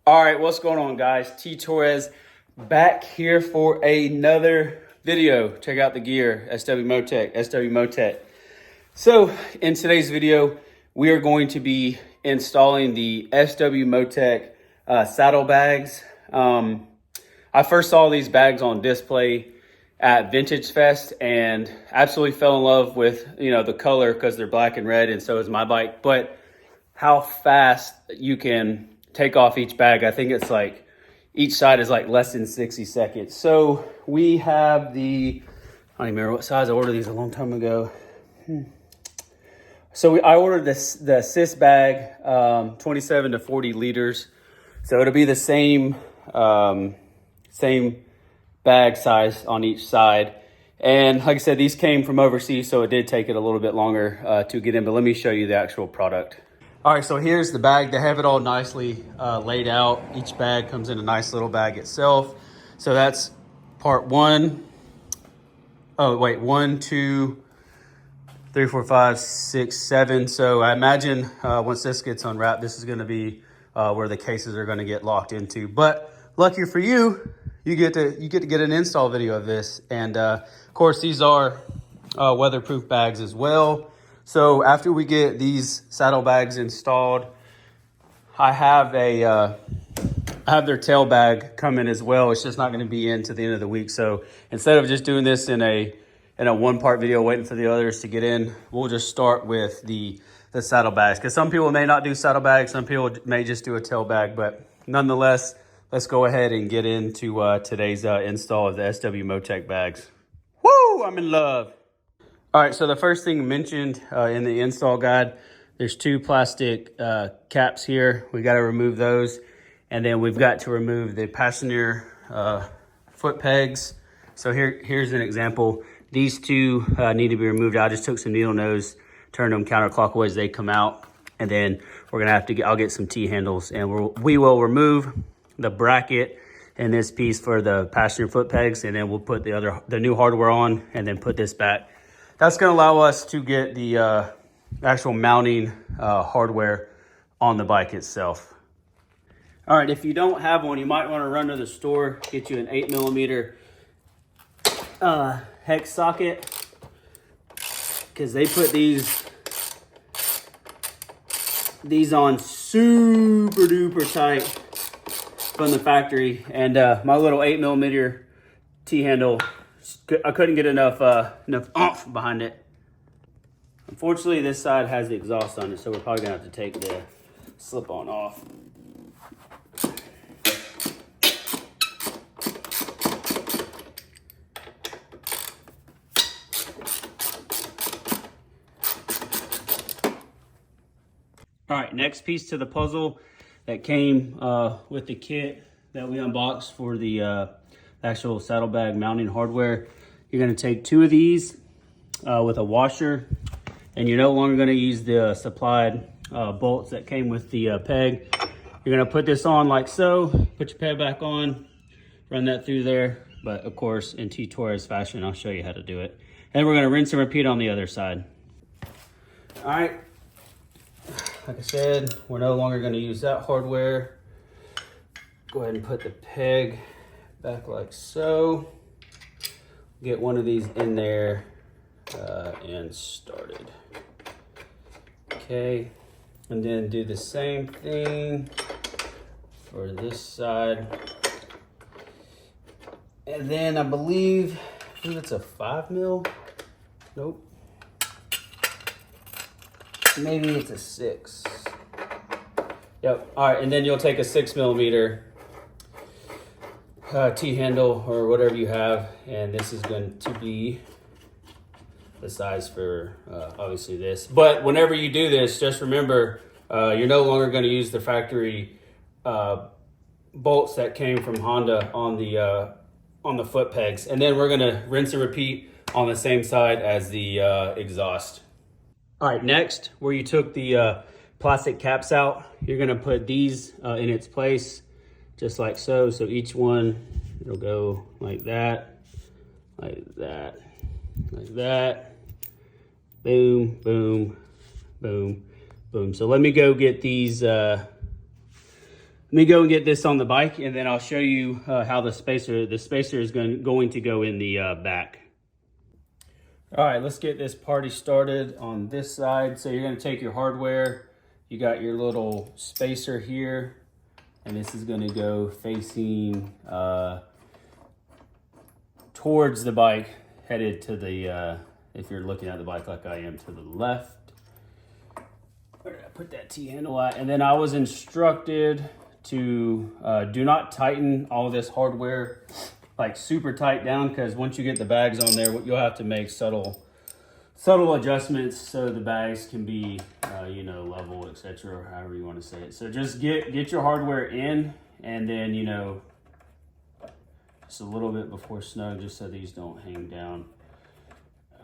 All right, what's going on, guys? T Torres back here for another video. Check out the gear, SW Motec. So in today's video, we are going to be installing the SW Motec saddlebags. I first saw these bags on display at Vintage Fest and absolutely fell in love with, the color because they're black and red, and so is my bike. But how fast you can take off each bag, I think it's like each side is like less than 60 seconds. So we have the, I don't even remember what size I ordered these a long time ago. So I ordered the Cis bag, 27 to 40 liters. So it'll be the same bag size on each side. And like I said, these came from overseas, so it did take it a little bit longer to get in, but let me show you the actual product. All right, so here's the bag. They have it all nicely laid out. Each bag comes in a nice little bag itself. So that's part one. Oh, wait, 1, 2, 3, 4, 5, 6, 7. So I imagine once this gets unwrapped, this is gonna be where the cases are gonna get locked into. But lucky for you, you get to get an install video of this. And of course, these are weatherproof bags as well. So after we get these saddlebags installed, I have their tail bag coming as well. It's just not going to be in to the end of the week. So instead of just doing this in a one-part video, waiting for the others to get in, we'll just start with the saddlebags. Because some people may not do saddlebags, some people may just do a tail bag. But nonetheless, let's go ahead and get into today's install of the SW Motec bags. Woo! I'm in love. All right, so the first thing mentioned in the install guide, there's 2 plastic caps here. We got to remove those. And then we've got to remove the passenger foot pegs. So here's an example. These 2 need to be removed. I just took some needle nose, turned them counterclockwise, they come out. And then we're gonna have to I'll get some T-handles, and we will remove the bracket and this piece for the passenger foot pegs, and then we'll put the new hardware on and then put this back. That's going to allow us to get the actual mounting hardware on the bike itself. All right, if you don't have one, you might want to run to the store, get you an 8mm hex socket, because they put these on super duper tight from the factory. And my little 8mm T-handle, I couldn't get enough oomph behind it. Unfortunately, this side has the exhaust on it, so we're probably gonna have to take the slip-on off. All right, next piece to the puzzle that came with the kit that we unboxed for the actual saddlebag mounting hardware. You're going to take 2 of these with a washer, and you're no longer going to use the supplied bolts that came with the peg. You're going to put this on like so, put your peg back on, run that through there. But of course, in T Torres fashion, I'll show you how to do it. And we're going to rinse and repeat on the other side. All right, like I said, we're no longer going to use that hardware. Go ahead and put the peg back like so. Get one of these in there and started. Okay, and then do the same thing for this side. And then I believe it's a 5mm. Nope. Maybe it's a 6. Yep. All right, and then you'll take a 6mm T-handle or whatever you have, and this is going to be the size for obviously this. But whenever you do this, just remember you're no longer going to use the factory bolts that came from Honda on the foot pegs. And then we're going to rinse and repeat on the same side as the exhaust. All right, next, where you took the plastic caps out, you're going to put these in its place, just like so. So each one, it'll go like that, like that, like that. Boom, boom, boom, boom. So let me go get these Let me go and get this on the bike, and then I'll show you how the spacer is going to go in the back. All right, let's get this party started on this side. So you're going to take your hardware. You got your little spacer here, and this is going to go facing towards the bike, headed to the, if you're looking at the bike like I am, to the left. Where did I put that T-handle at? And then I was instructed to do not tighten all this hardware like super tight down, because once you get the bags on there, you'll have to make subtle adjustments so the bags can be you know, level, etc., or however you want to say it. So just get your hardware in, and then, you know, just a little bit before snug, just so these don't hang down.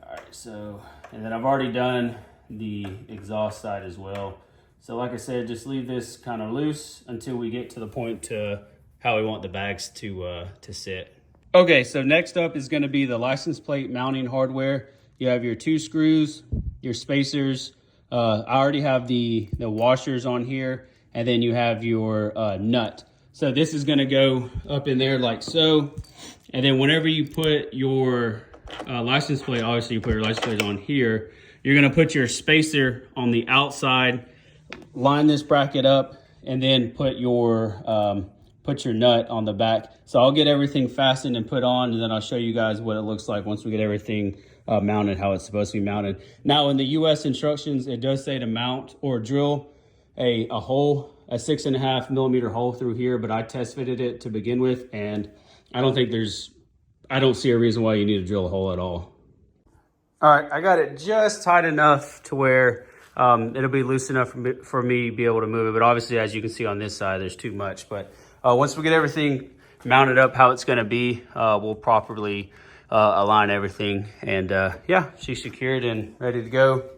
All right, so, and then I've already done the exhaust side as well. So like I said, just leave this kind of loose until we get to the point to how we want the bags to sit. Okay, so next up is going to be the license plate mounting hardware. You have your 2 screws, your spacers. I already have the washers on here, and then you have your nut. So this is going to go up in there like so. And then whenever you put your license plate, obviously you put your license plate on here, you're going to put your spacer on the outside, line this bracket up, and then put your nut on the back. So I'll get everything fastened and put on, and then I'll show you guys what it looks like once we get everything mounted, how it's supposed to be mounted. Now in the US instructions, it does say to mount or drill a hole, a 6.5 millimeter hole through here, but I test fitted it to begin with, and I don't see a reason why you need to drill a hole at all. All right, I got it just tight enough to where it'll be loose enough for me to be able to move it. But obviously, as you can see on this side, there's too much. But once we get everything mounted up how it's going to be, we'll properly align everything. And yeah, she's secured and ready to go.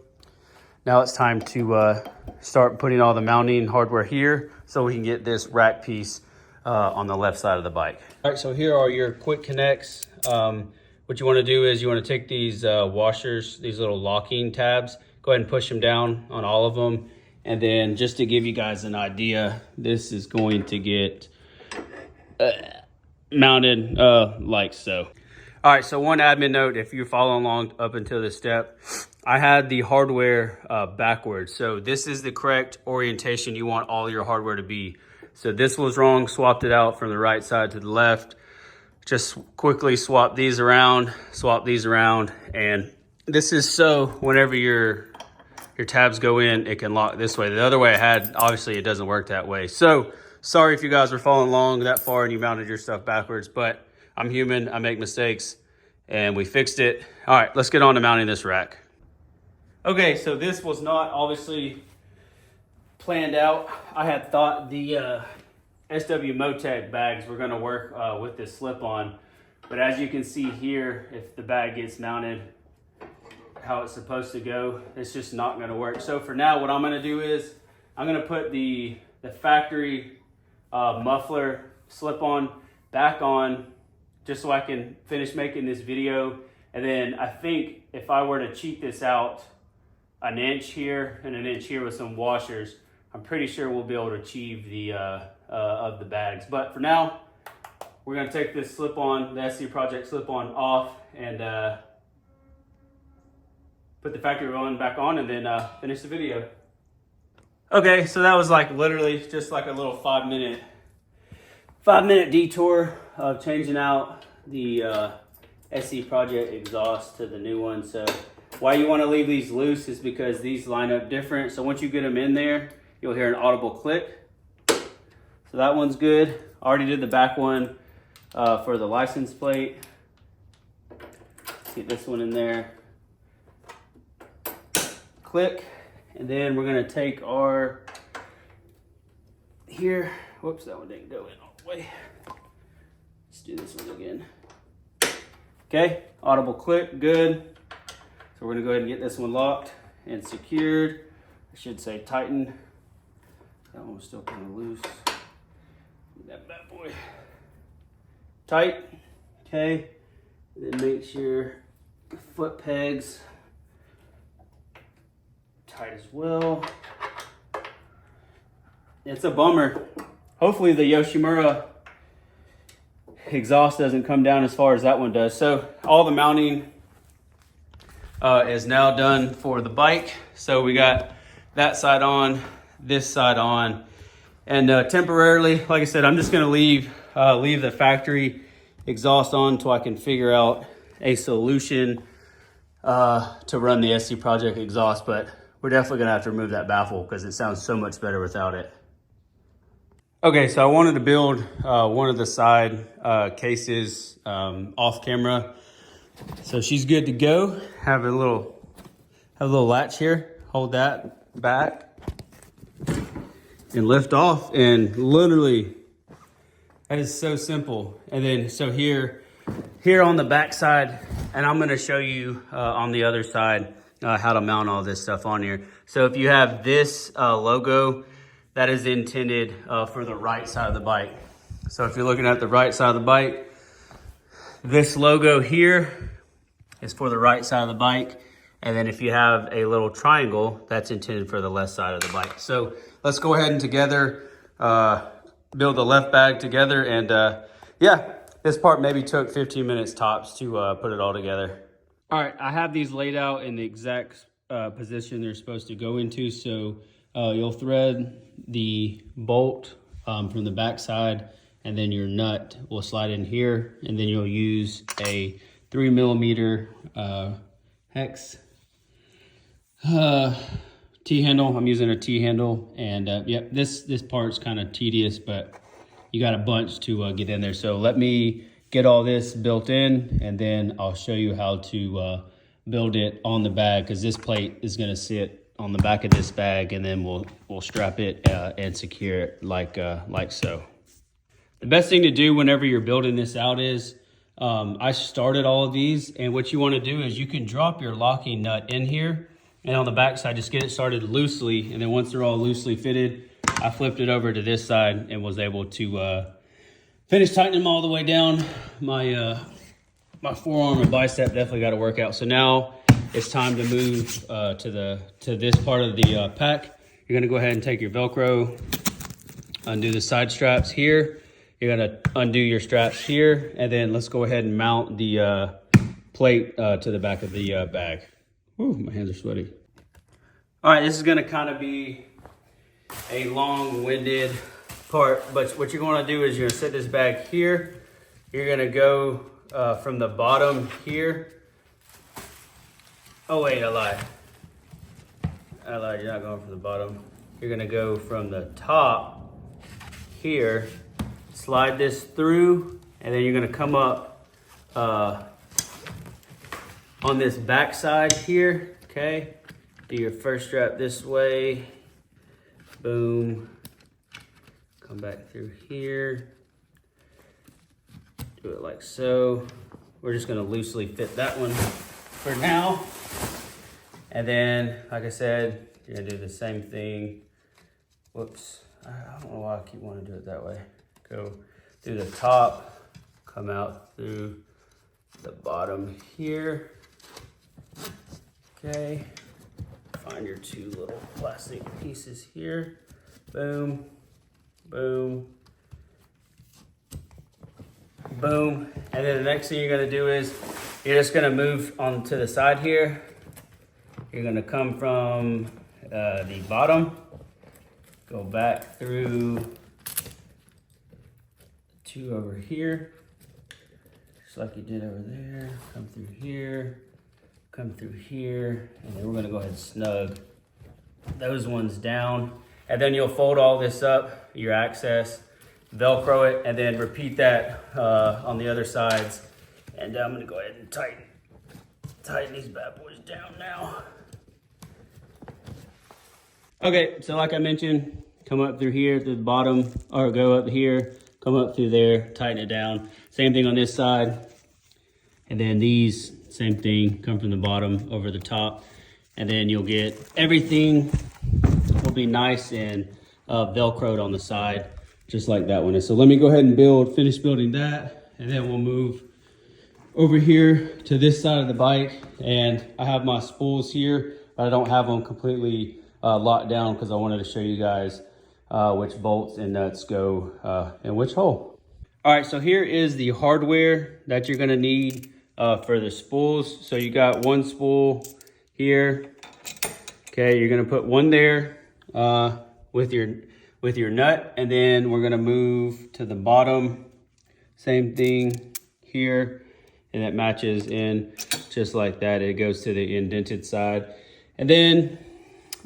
Now it's time to start putting all the mounting hardware here so we can get this rack piece on the left side of the bike. All right, so here are your quick connects. What you want to do is you want to take these washers, these little locking tabs, go ahead and push them down on all of them. And then just to give you guys an idea, this is going to get mounted like so. All right, so one admin note, if you're following along up until this step, I had the hardware backwards. So this is the correct orientation you want all your hardware to be. So this was wrong, swapped it out from the right side to the left. Just quickly swap these around, and this is so whenever your tabs go in, it can lock this way. The other way I had, obviously it doesn't work that way. So sorry if you guys were following along that far and you mounted your stuff backwards, but I'm human, I make mistakes, and we fixed it. All right, let's get on to mounting this rack. Okay, so this was not obviously planned out. I had thought the SW Motec bags were going to work with this slip-on, but as you can see here, if the bag gets mounted how it's supposed to go, it's just not going to work. So for now, what I'm going to do is I'm going to put the factory muffler slip-on back on just so I can finish making this video. And then I think if I were to cheat this out an inch here and an inch here with some washers, I'm pretty sure we'll be able to achieve the of the bags. But for now, we're going to take this slip-on, the SC Project slip-on off, and put the factory one back on, and then finish the video. Okay, so that was like literally just like a little 5-minute detour of changing out the SC Project exhaust to the new one. So why you want to leave these loose is because these line up different. So once you get them in there, you'll hear an audible click. So that one's good. I already did the back one for the license plate. Let's get this one in there. Click. And then we're gonna take our, here, whoops, that one didn't go in all the way. Let's do this one again. Okay, audible click, good. So we're gonna go ahead and get this one locked and secured. I should say tightened. That one was still kind of loose. That bad boy tight. Okay, and then make sure the foot pegs tight as well. It's a bummer hopefully the Yoshimura exhaust doesn't come down as far as that one does. So all the mounting is now done for the bike. So we got that side on, this side on, and temporarily, like I said, I'm just gonna leave the factory exhaust on until I can figure out a solution to run the SC Project exhaust, but we're definitely gonna have to remove that baffle because it sounds so much better without it. Okay, so I wanted to build one of the side cases off camera. So she's good to go. Have a little latch here. Hold that back and lift off, and literally that is so simple. And then so here on the back side, and I'm gonna show you on the other side how to mount all this stuff on here. So if you have this logo, that is intended for the right side of the bike. So if you're looking at the right side of the bike, this logo here is for the right side of the bike. And then if you have a little triangle, that's intended for the left side of the bike. So let's go ahead and together build the left bag together. And yeah, this part maybe took 15 minutes tops to put it all together. All right, I have these laid out in the exact position they're supposed to go into. So you'll thread the bolt from the back side, and then your nut will slide in here, and then you'll use a 3mm hex T-handle. I'm using a T-handle, and yep, this part's kind of tedious, but you got a bunch to get in there. So let me get all this built in, and then I'll show you how to build it on the bag, because this plate is going to sit on the back of this bag, and then we'll strap it and secure it like so. The best thing to do whenever you're building this out is, I started all of these, and what you want to do is you can drop your locking nut in here, and on the back side just get it started loosely, and then once they're all loosely fitted, I flipped it over to this side and was able to finish tightening them all the way down. My forearm and bicep definitely got to work out. So now it's time to move to this part of the pack. You're gonna go ahead and take your Velcro, undo the side straps here. You're gonna undo your straps here, and then let's go ahead and mount the plate to the back of the bag. Ooh, my hands are sweaty. All right, this is gonna kind of be a long-winded part, but what you're gonna do is you're gonna set this bag here. You're gonna go from the bottom here. Oh wait, I lied. You're not going from the bottom. You're gonna go from the top here, slide this through, and then you're gonna come up on this back side here, okay? Do your first strap this way, boom. Come back through here, do it like so. We're just gonna loosely fit that one for now. And then, like I said, you're gonna do the same thing. Whoops, I don't know why I keep wanting to do it that way. Go through the top, come out through the bottom here. Okay, find your two little plastic pieces here. Boom, boom, boom. And then the next thing you're gonna do is you're just gonna move on to the side here. You're gonna come from the bottom, go back through two over here, just like you did over there. Come through here, come through here, and then we're gonna go ahead and snug those ones down. And then you'll fold all this up, your access, Velcro it, and then repeat that on the other sides. And I'm gonna go ahead and tighten these bad boys down now. Okay, so like I mentioned, come up through here through the bottom, or go up here, come up through there, tighten it down. Same thing on this side. And then these, same thing, come from the bottom over the top. And then you'll get everything will be nice and Velcroed on the side, just like that one is. So let me go ahead and finish building that, and then we'll move over here to this side of the bike. And I have my spools here, but I don't have them completely locked down because I wanted to show you guys which bolts and nuts go in which hole. All right, so here is the hardware that you're gonna need for the spools. So you got one spool here. Okay, you're gonna put one there with your nut, and then we're gonna move to the bottom. Same thing here, and that matches in just like that. It goes to the indented side. And then,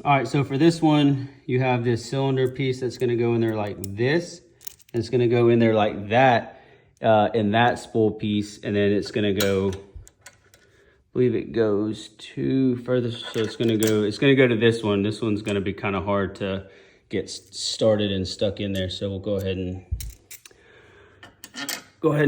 all right, so for this one, you have this cylinder piece that's gonna go in there like this. It's gonna go in there like that in that spool piece, and then it's gonna go, I believe it goes to further, so it's gonna go to this one. This one's gonna be kind of hard to get started and stuck in there, so we'll go ahead and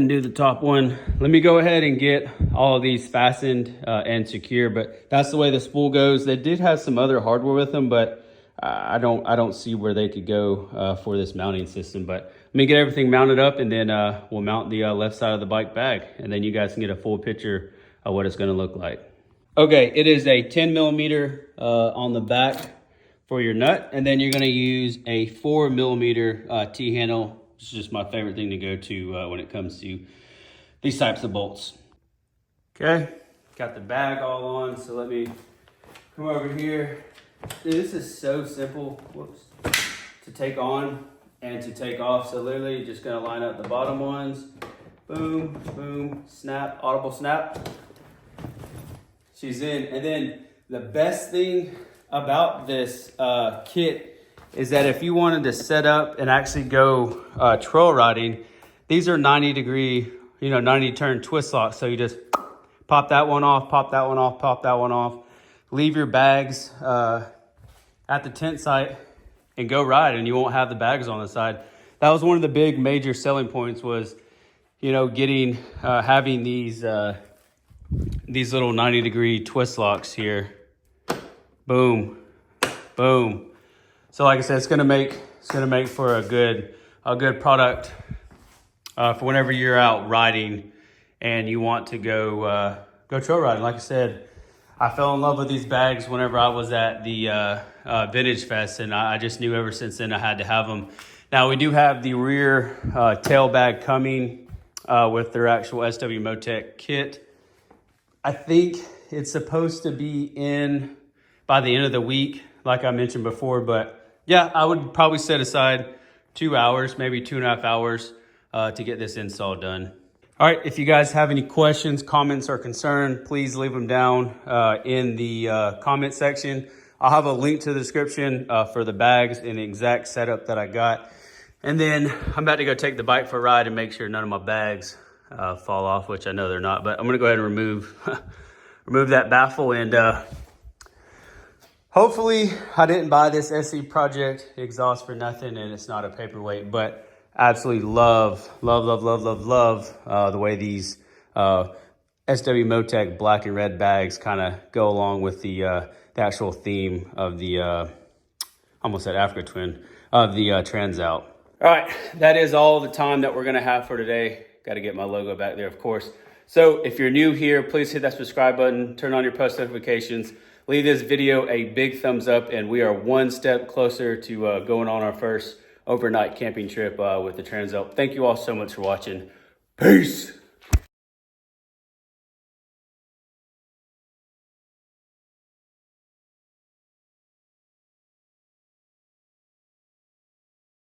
do the top one. Let me go ahead and get all of these fastened and secure, but that's the way the spool goes. They did have some other hardware with them, but I don't see where they could go for this mounting system. But let me get everything mounted up, and then we'll mount the left side of the bike bag, and then you guys can get a full picture of what it's gonna look like. Okay, it is a 10 millimeter on the back for your nut, and then you're gonna use a 4 millimeter T-handle. It's just my favorite thing to go to when it comes to these types of bolts. Okay, got the bag all on, so let me come over here. Dude, this is so simple, to take on and to take off. So literally just gonna line up the bottom ones. Boom, boom, snap, audible snap. She's in. And then the best thing about this kit is that if you wanted to set up and actually go trail riding, these are 90 turn twist locks. So you just pop that one off, pop that one off, pop that one off. Leave your bags at the tent site and go ride, and you won't have the bags on the side. That was one of the big major selling points, was, having these little 90 twist locks here. Boom, boom. So like I said, it's gonna make for a good product for whenever you're out riding and you want to go trail riding. Like I said, I fell in love with these bags whenever I was at the Vintage Fest, and I just knew ever since then I had to have them. Now we do have the rear tail bag coming with their actual SW Motec kit. I think it's supposed to be in by the end of the week, like I mentioned before, but yeah, I would probably set aside 2 hours, maybe 2.5 hours to get this install done. All right, if you guys have any questions, comments, or concern, please leave them down in the comment section. I'll have a link to the description for the bags and the exact setup that I got. And then I'm about to go take the bike for a ride and make sure none of my bags fall off, which I know they're not, but I'm gonna go ahead and remove that baffle, and hopefully I didn't buy this SC Project exhaust for nothing, and it's not a paperweight, but absolutely love the way these SW Motec black and red bags kind of go along with the actual theme of the, almost said Africa Twin, of the Transalp. All right, that is all the time that we're gonna have for today. Got to get my logo back there, of course. So if you're new here, please hit that subscribe button, turn on your post notifications, leave this video a big thumbs up, and we are one step closer to going on our first overnight camping trip with the Transalp. Thank you all so much for watching. Peace.